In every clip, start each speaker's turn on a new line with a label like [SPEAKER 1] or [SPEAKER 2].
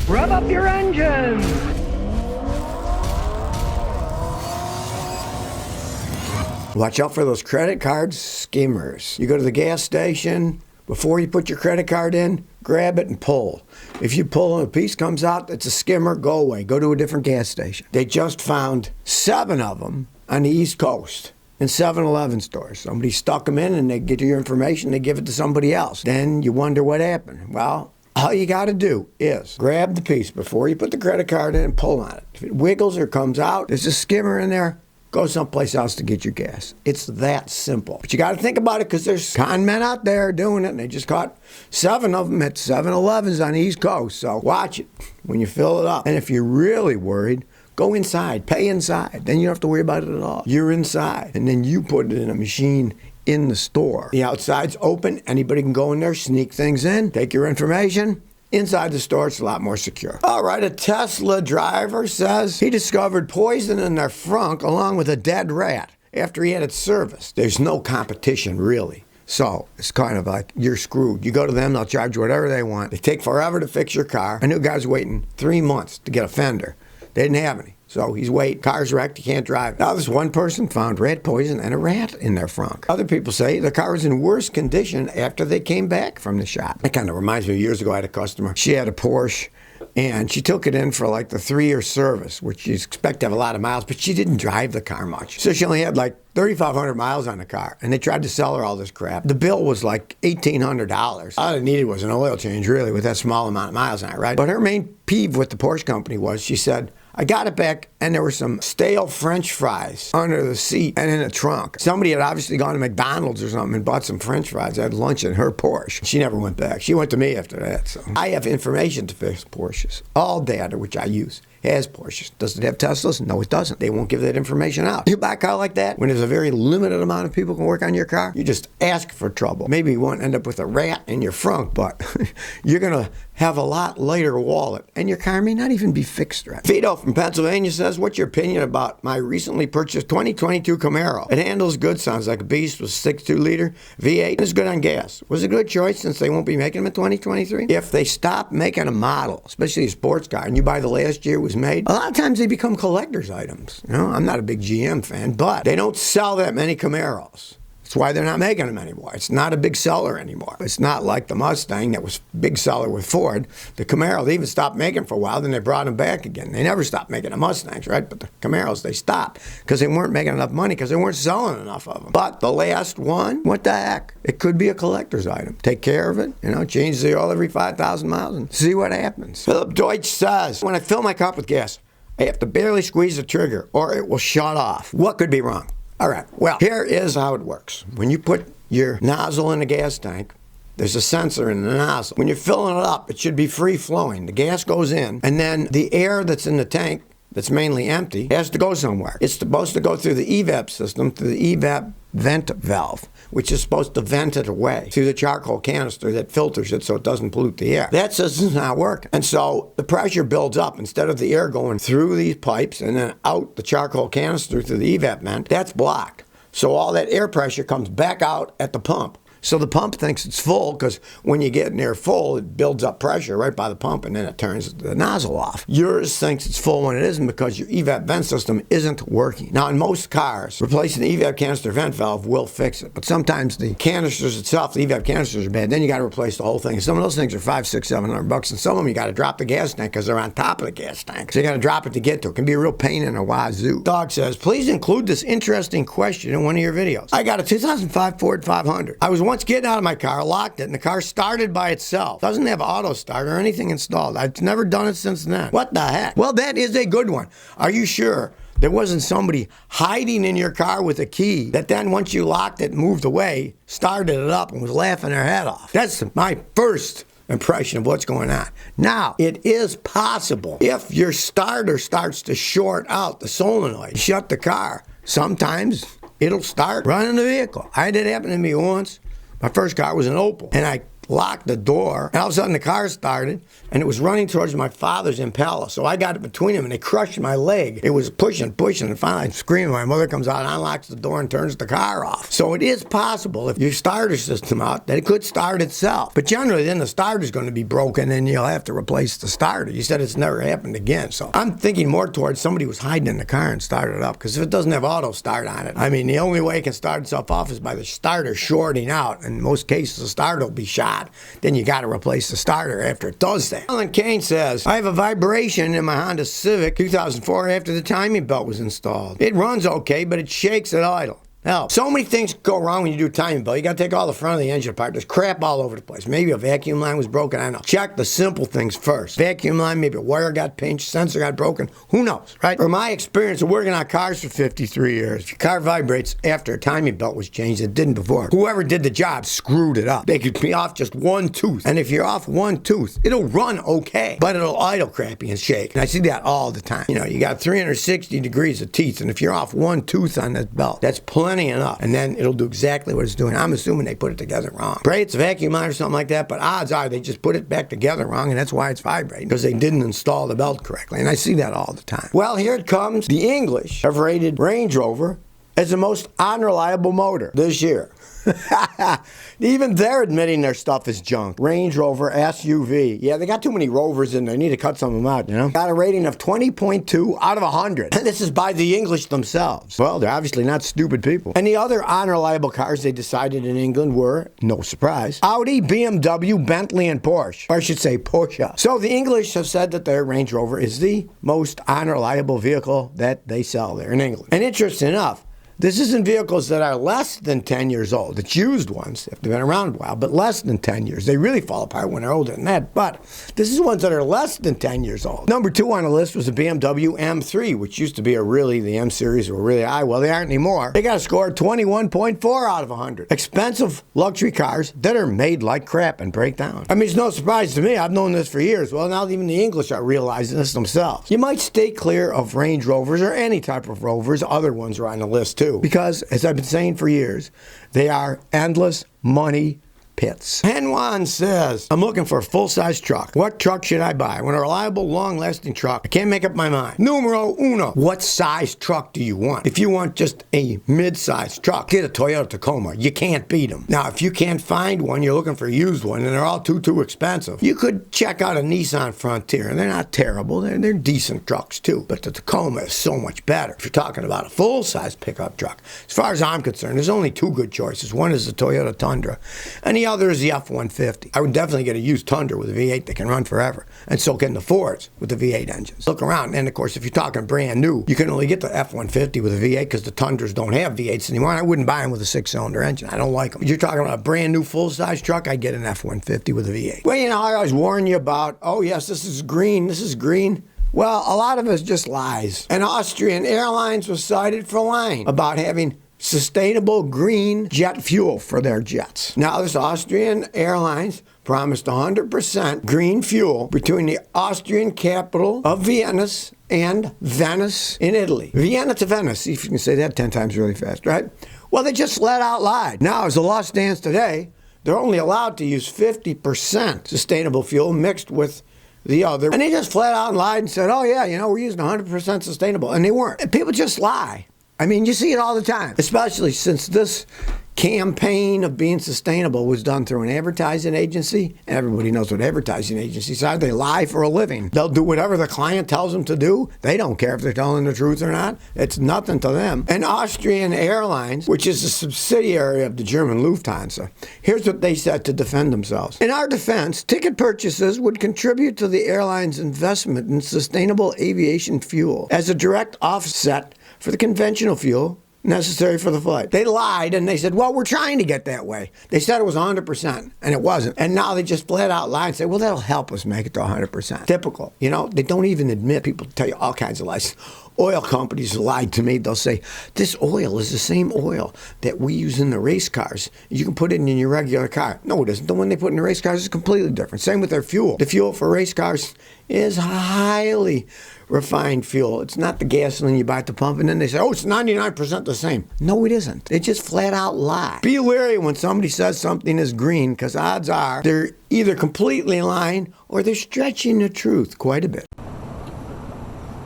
[SPEAKER 1] Rev up your engines!
[SPEAKER 2] Watch out for those credit card skimmers. You go to the gas station, before you put your credit card in, grab it and pull. If you pull and a piece comes out that's a skimmer, go away. Go to a different gas station. They just found 7 of them on the East Coast in 7-Eleven stores. Somebody stuck them in and they get your information, they give it to somebody else. Then you wonder what happened. Well, all you got to do is grab the piece before you put the credit card in and pull on it. If it wiggles or comes out, there's a skimmer in there, go someplace else to get your gas. It's that simple. But you got to think about it because there's con men out there doing it, and they just caught 7 of them at 7-Elevens on the East Coast. So watch it when you fill it up. And if you're really worried, go inside, pay inside. Then you don't have to worry about it at all. You're inside, and then you put it in a machine in the store. The outside's open. Anybody can go in there, sneak things in, take your information. Inside the store, it's a lot more secure. All right, a Tesla driver says he discovered poison in their frunk along with a dead rat after he had it serviced. There's no competition, really. So it's kind of like you're screwed. You go to them, they'll charge you whatever they want. They take forever to fix your car. I knew a guy's waiting 3 months to get a fender. They didn't have any. So he's waiting. Car's wrecked. He can't drive. Now this one person found rat poison and a rat in their frunk. Other people say the car was in worse condition after they came back from the shop. It kind of reminds me of years ago I had a customer. She had a Porsche and she took it in for like the 3-year service, which you expect to have a lot of miles, but she didn't drive the car much. So she only had like 3,500 miles on the car, and they tried to sell her all this crap. The bill was like $1,800. All it needed was an oil change, really, with that small amount of miles on it, right? But her main peeve with the Porsche company was she said, I got it back, and there were some stale French fries under the seat and in the trunk. Somebody had obviously gone to McDonald's or something and bought some French fries. I had lunch in her Porsche. She never went back. She went to me after that. So I have information to fix Porsches. All data, which I use, has Porsches. Does it have Teslas? No, it doesn't. They won't give that information out. You buy a car like that, when there's a very limited amount of people can work on your car, you just ask for trouble. Maybe you won't end up with a rat in your frunk, but you're going to have a lot lighter wallet, and your car may not even be fixed right. Vito from Pennsylvania says, what's your opinion about my recently purchased 2022 Camaro? It handles good, sounds like a beast, with 6.2 liter V8, and is good on gas. Was a good choice since they won't be making them in 2023? If they stop making a model, especially a sports car, and you buy the last year it was made, a lot of times they become collector's items. You know, I'm not a big GM fan, but they don't sell that many Camaros. That's why they're not making them anymore. It's not a big seller anymore. It's not like the Mustang that was a big seller with Ford. The Camaro, they even stopped making for a while, then they brought them back again. They never stopped making the Mustangs, right? But the Camaros, they stopped because they weren't making enough money because they weren't selling enough of them. But the last one, what the heck? It could be a collector's item. Take care of it, you know, change the oil every 5,000 miles and see what happens. Philip Deutsch says, when I fill my cup with gas, I have to barely squeeze the trigger or it will shut off. What could be wrong? All right, well, here is how it works. When you put your nozzle in a gas tank, there's a sensor in the nozzle. When you're filling it up, it should be free-flowing. The gas goes in, and then the air that's in the tank, that's mainly empty, has to go somewhere. It's supposed to go through the evap system, through the evap vent valve, which is supposed to vent it away through the charcoal canister that filters it so it doesn't pollute the air. That system's not working. And so the pressure builds up. Instead of the air going through these pipes and then out the charcoal canister through the evap vent, that's blocked. So all that air pressure comes back out at the pump. So the pump thinks it's full because when you get near full, it builds up pressure right by the pump and then it turns the nozzle off. Yours thinks it's full when it isn't because your evap vent system isn't working. Now in most cars, replacing the evap canister vent valve will fix it. But sometimes the canisters itself, the evap canisters are bad. Then you got to replace the whole thing. And some of those things are $500, $600, $700. And some of them you got to drop the gas tank because they're on top of the gas tank. So you got to drop it to get to it. It can be a real pain in the wazoo. Dog says, please include this interesting question in one of your videos. I got a 2005 Ford 500. I was once getting out of my car, locked it, and the car started by itself. Doesn't have auto start or anything installed. I've never done it since then. What the heck? Well, that is a good one. Are you sure there wasn't somebody hiding in your car with a key that then once you locked it and moved away, started it up and was laughing their head off? That's my first impression of what's going on. Now, it is possible if your starter starts to short out the solenoid, shut the car, sometimes it'll start running the vehicle. I had it happen to me once. My first car was an Opel, and I locked the door, and all of a sudden the car started, and it was running towards my father's Impala. So I got it between them, and they crushed my leg. It was pushing, and finally I'm screaming. My mother comes out, unlocks the door, and turns the car off. So it is possible, if your starter system out, that it could start itself. But generally, then the starter's going to be broken, and you'll have to replace the starter. You said it's never happened again. So I'm thinking more towards somebody was hiding in the car and started it up, because if it doesn't have auto start on it, I mean, the only way it can start itself off is by the starter shorting out. In most cases, the starter will be shot. Then you got to replace the starter after it does that. Alan Kane says, I have a vibration in my Honda Civic 2004 after the timing belt was installed. It runs okay, but it shakes at idle. Hell, so many things go wrong when you do a timing belt. You got to take all the front of the engine apart. There's crap all over the place. Maybe a vacuum line was broken. I don't know. Check the simple things first. Vacuum line, maybe a wire got pinched, sensor got broken. Who knows, right? From my experience of working on cars for 53 years, if your car vibrates after a timing belt was changed, it didn't before. Whoever did the job screwed it up. They could be off just one tooth. And if you're off one tooth, it'll run okay, but it'll idle crappy and shake. And I see that all the time. You know, you got 360 degrees of teeth, and if you're off one tooth on that belt, that's plenty enough. And then it'll do exactly what it's doing. I'm assuming they put it together wrong. Pray it's a vacuum line or something like that, but odds are they just put it back together wrong, and that's why it's vibrating, because they didn't install the belt correctly. And I see that all the time. Well, here it comes. The English have rated Range Rover as the most unreliable motor this year. Even they're admitting their stuff is junk. Range Rover SUV. Yeah, they got too many Rovers in there. Need to cut some of them out, you know? Got a rating of 20.2 out of 100. This is by the English themselves. Well, they're obviously not stupid people. And the other unreliable cars they decided in England were, no surprise, Audi, BMW, Bentley, and Porsche. Or I should say Porsche. So the English have said that their Range Rover is the most unreliable vehicle that they sell there in England. And interesting enough, this is in vehicles that are less than 10 years old. It's used ones, if they've been around a while, but less than 10 years. They really fall apart when they're older than that, but this is ones that are less than 10 years old. Number 2 on the list was the BMW M3, which used to be the M series were really high. Well, they aren't anymore. They got a score of 21.4 out of 100. Expensive luxury cars that are made like crap and break down. I mean, it's no surprise to me. I've known this for years. Well, now even the English are realizing this themselves. You might stay clear of Range Rovers or any type of Rovers. Other ones are on the list too. Because, as I've been saying for years, they are endless money pits. Henwan says, I'm looking for a full-size truck. What truck should I buy? I want a reliable, long-lasting truck. I can't make up my mind. Numero uno. What size truck do you want? If you want just a mid-size truck, get a Toyota Tacoma. You can't beat them. Now, if you can't find one, you're looking for a used one, and they're all too expensive, you could check out a Nissan Frontier, and they're not terrible. They're decent trucks, too. But the Tacoma is so much better if you're talking about a full-size pickup truck. As far as I'm concerned, there's only 2 good choices. One is the Toyota Tundra, and the other is the F-150. I would definitely get a used Tundra with a V8 that can run forever, and so can the Fords with the V8 engines. Look around, and of course, if you're talking brand new, you can only get the F-150 with a V8 because the Tundras don't have V8s anymore, and I wouldn't buy them with a 6-cylinder engine. I don't like them. If you're talking about a brand new full-size truck, I'd get an F-150 with a V8. Well, you know, I always warn you about, oh yes, this is green. Well, a lot of it's just lies. And Austrian Airlines was cited for lying about having sustainable green jet fuel for their jets. Now, this Austrian Airlines promised 100% green fuel between the Austrian capital of Vienna and Venice in Italy. Vienna to Venice. See if you can say that 10 times really fast, right? Well, they just flat out lied. Now, as the law stands today, they're only allowed to use 50% sustainable fuel mixed with the other. And they just flat out lied and said, oh yeah, you know, we're using 100% sustainable. And they weren't. And people just lie. I mean, you see it all the time, especially since this campaign of being sustainable was done through an advertising agency. And everybody knows what advertising agencies are. They lie for a living. They'll do whatever the client tells them to do. They don't care if they're telling the truth or not. It's nothing to them. And Austrian Airlines, which is a subsidiary of the German Lufthansa, here's what they said to defend themselves. In our defense, ticket purchases would contribute to the airline's investment in sustainable aviation fuel as a direct offset for the conventional fuel necessary for the flight. They lied and they said, well, we're trying to get that way. They said it was 100% and it wasn't. And now they just flat out lie and say, well, that'll help us make it to 100%. Typical. You know, they don't even admit. People tell you all kinds of lies. Oil companies lied to me. They'll say, this oil is the same oil that we use in the race cars. You can put it in your regular car. No, it isn't. The one they put in the race cars is completely different. Same with their fuel. The fuel for race cars is highly refined fuel. It's not the gasoline you buy at the pump, and then they say, oh, it's 99% the same. No, it isn't. They just flat out lie. Be wary when somebody says something is green, because odds are they're either completely lying or they're stretching the truth quite a bit.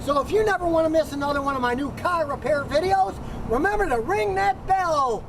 [SPEAKER 3] So if you never want to miss another one of my new car repair videos, remember to ring that bell.